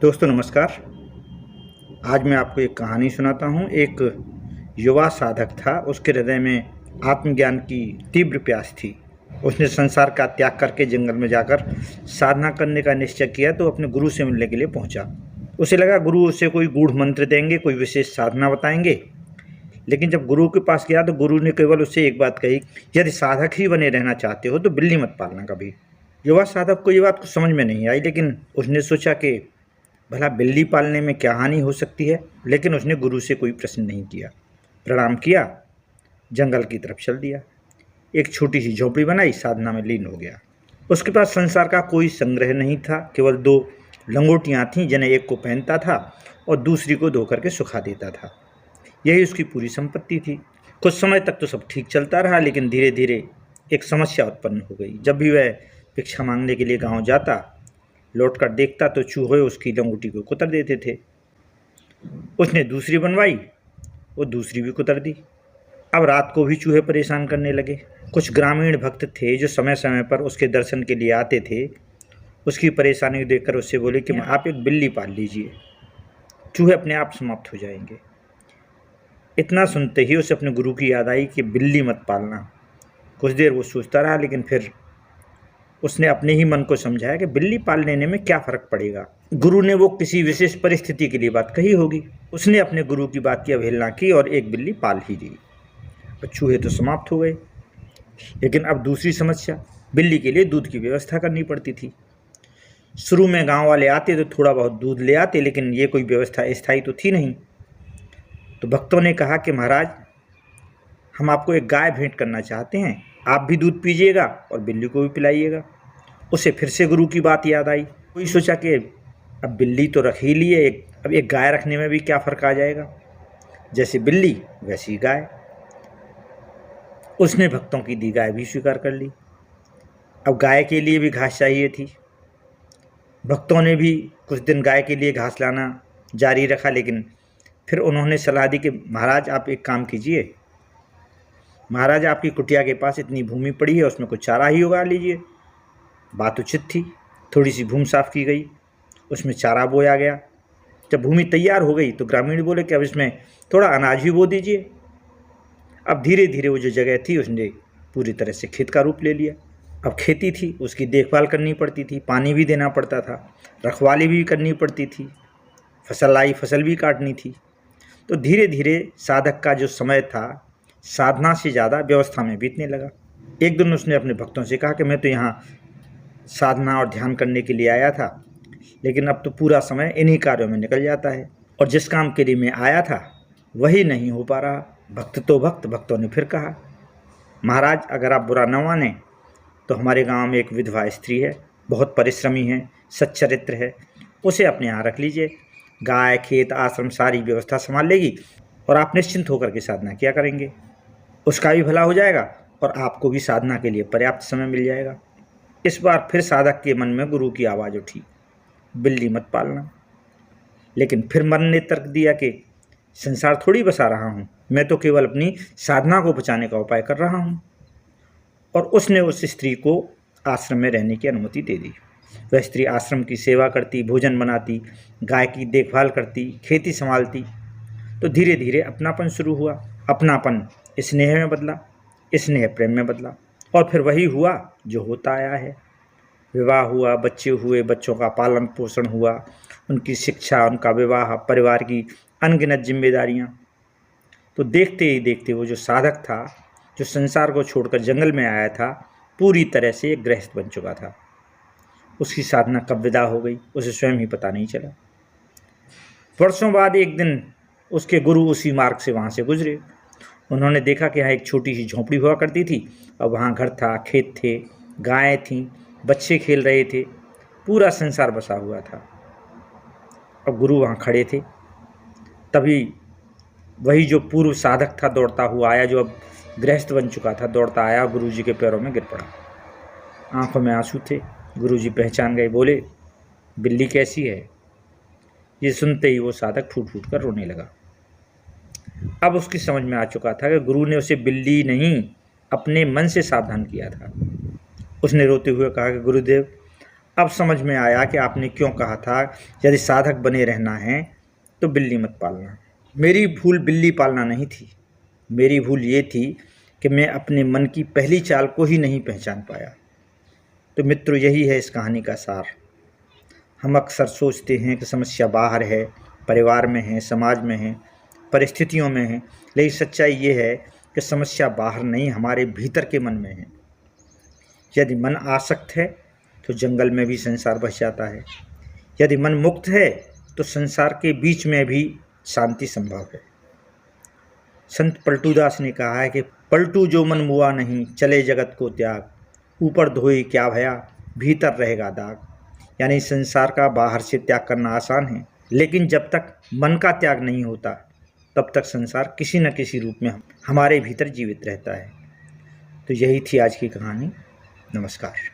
दोस्तों नमस्कार। आज मैं आपको एक कहानी सुनाता हूँ। एक युवा साधक था, उसके हृदय में आत्मज्ञान की तीव्र प्यास थी। उसने संसार का त्याग करके जंगल में जाकर साधना करने का निश्चय किया तो अपने गुरु से मिलने के लिए पहुँचा। उसे लगा गुरु उसे कोई गूढ़ मंत्र देंगे, कोई विशेष साधना बताएंगे। लेकिन जब गुरु के पास गया तो गुरु ने केवल उससे एक बात कही, यदि साधक ही बने रहना चाहते हो तो बिल्ली मत पालना कभी। युवा साधक को ये बात कुछ समझ में नहीं आई, लेकिन उसने सोचा कि भला बिल्ली पालने में क्या हानि हो सकती है। लेकिन उसने गुरु से कोई प्रश्न नहीं किया। प्रणाम किया, जंगल की तरफ चल दिया। एक छोटी सी झोपड़ी बनाई, साधना में लीन हो गया। उसके पास संसार का कोई संग्रह नहीं था, केवल 2 लंगोटियाँ थीं जिन्हें एक को पहनता था और दूसरी को धो करके सुखा देता था। यही उसकी पूरी संपत्ति थी। कुछ समय तक तो सब ठीक चलता रहा, लेकिन धीरे धीरे एक समस्या उत्पन्न हो गई। जब भी वह भिक्षा मांगने के लिए गाँव जाता, लौटकर देखता तो चूहे उसकी लंगोटी को कुतर देते थे। उसने दूसरी बनवाई, वो दूसरी भी कुतर दी। अब रात को भी चूहे परेशान करने लगे। कुछ ग्रामीण भक्त थे जो समय समय पर उसके दर्शन के लिए आते थे। उसकी परेशानी देखकर उससे बोले कि आप एक बिल्ली पाल लीजिए, चूहे अपने आप समाप्त हो जाएंगे। इतना सुनते ही उसे अपने गुरु की याद आई कि बिल्ली मत पालना। कुछ देर वो सोचता रहा, लेकिन फिर उसने अपने ही मन को समझाया कि बिल्ली पाल लेने में क्या फ़र्क पड़ेगा। गुरु ने वो किसी विशेष परिस्थिति के लिए बात कही होगी। उसने अपने गुरु की बात की अवहेलना की और एक बिल्ली पाल ही ली। चूहे तो समाप्त हो गए, लेकिन अब दूसरी समस्या, बिल्ली के लिए दूध की व्यवस्था करनी पड़ती थी। शुरू में गांव वाले आते तो थोड़ा बहुत दूध ले आते, लेकिन ये कोई व्यवस्था स्थायी तो थी नहीं। तो भक्तों ने कहा कि महाराज, हम आपको एक गाय भेंट करना चाहते हैं, आप भी दूध पीजिएगा और बिल्ली को भी पिलाइएगा। उसे फिर से गुरु की बात याद आई। कोई सोचा कि अब बिल्ली तो रख ही ली है, अब एक गाय रखने में भी क्या फ़र्क आ जाएगा, जैसे बिल्ली वैसी गाय। उसने भक्तों की दी गाय भी स्वीकार कर ली। अब गाय के लिए भी घास चाहिए थी। भक्तों ने भी कुछ दिन गाय के लिए घास लाना जारी रखा, लेकिन फिर उन्होंने सलाह दी कि महाराज आप एक काम कीजिए, महाराज आपकी कुटिया के पास इतनी भूमि पड़ी है, उसमें कुछ चारा ही उगा लीजिए। बात उचित थी। थोड़ी सी भूमि साफ की गई, उसमें चारा बोया गया। जब भूमि तैयार हो गई तो ग्रामीण बोले कि अब इसमें थोड़ा अनाज भी बो दीजिए। अब धीरे धीरे वो जो जगह थी उसने पूरी तरह से खेत का रूप ले लिया। अब खेती थी, उसकी देखभाल करनी पड़ती थी, पानी भी देना पड़ता था, रखवाली भी करनी पड़ती थी, फसल आई फसल भी काटनी थी। तो धीरे धीरे साधक का जो समय था साधना से ज़्यादा व्यवस्था में बीतने लगा। एक दिन उसने अपने भक्तों से कहा कि मैं तो यहाँ साधना और ध्यान करने के लिए आया था, लेकिन अब तो पूरा समय इन्हीं कार्यों में निकल जाता है, और जिस काम के लिए मैं आया था वही नहीं हो पा रहा। भक्त तो भक्तों ने फिर कहा, महाराज अगर आप बुरा न माने तो हमारे गांव में एक विधवा स्त्री है, बहुत परिश्रमी है, सच्चरित्र है, उसे अपने यहाँ रख लीजिए। गाय, खेत, आश्रम सारी व्यवस्था संभाल लेगी और आप निश्चिंत होकर के साधना किया करेंगे। उसका भी भला हो जाएगा और आपको भी साधना के लिए पर्याप्त समय मिल जाएगा। इस बार फिर साधक के मन में गुरु की आवाज़ उठी, बिल्ली मत पालना। लेकिन फिर मन ने तर्क दिया कि संसार थोड़ी बसा रहा हूँ, मैं तो केवल अपनी साधना को बचाने का उपाय कर रहा हूँ। और उसने उस स्त्री को आश्रम में रहने की अनुमति दे दी। वह स्त्री आश्रम की सेवा करती, भोजन बनाती, गाय की देखभाल करती, खेती संभालती। तो धीरे धीरे अपनापन शुरू हुआ। अपनापन स्नेह में बदला, स्नेह प्रेम में बदला, और फिर वही हुआ जो होता आया है। विवाह हुआ, बच्चे हुए, बच्चों का पालन पोषण हुआ, उनकी शिक्षा, उनका विवाह, परिवार की अनगिनत जिम्मेदारियां। तो देखते ही देखते वो जो साधक था, जो संसार को छोड़कर जंगल में आया था, पूरी तरह से एक गृहस्थ बन चुका था। उसकी साधना कब विदा हो गई उसे स्वयं ही पता नहीं चला। वर्षों बाद एक दिन उसके गुरु उसी मार्ग से वहाँ से गुजरे। उन्होंने देखा कि यहाँ एक छोटी सी झोंपड़ी हुआ करती थी, और वहाँ घर था, खेत थे, गायें थीं, बच्चे खेल रहे थे, पूरा संसार बसा हुआ था। अब गुरु वहाँ खड़े थे। तभी वही जो पूर्व साधक था दौड़ता हुआ आया, जो अब गृहस्थ बन चुका था, दौड़ता आया, गुरु जी के पैरों में गिर पड़ा। आंखों में आंसू थे। गुरु जी पहचान गए, बोले बिल्ली कैसी है। ये सुनते ही वो साधक फूट फूट कर रोने लगा। अब उसकी समझ में आ चुका था कि गुरु ने उसे बिल्ली नहीं, अपने मन से सावधान किया था। उसने रोते हुए कहा कि गुरुदेव, अब समझ में आया कि आपने क्यों कहा था यदि साधक बने रहना है तो बिल्ली मत पालना। मेरी भूल बिल्ली पालना नहीं थी, मेरी भूल ये थी कि मैं अपने मन की पहली चाल को ही नहीं पहचान पाया। तो मित्रों, यही है इस कहानी का सार। हम अक्सर सोचते हैं कि समस्या बाहर है, परिवार में है, समाज में है, परिस्थितियों में है, लेकिन सच्चाई ये है कि समस्या बाहर नहीं, हमारे भीतर के मन में है। यदि मन आसक्त है तो जंगल में भी संसार बस जाता है, यदि मन मुक्त है तो संसार के बीच में भी शांति संभव है। संत पलटूदास ने कहा है कि पलटू जो मन मुआ नहीं, चले जगत को त्याग, ऊपर धोए क्या भया, भीतर रहेगा दाग। यानी संसार का बाहर से त्याग करना आसान है, लेकिन जब तक मन का त्याग नहीं होता तब तक संसार किसी न किसी रूप में हमारे भीतर जीवित रहता है। तो यही थी आज की कहानी। नमस्कार।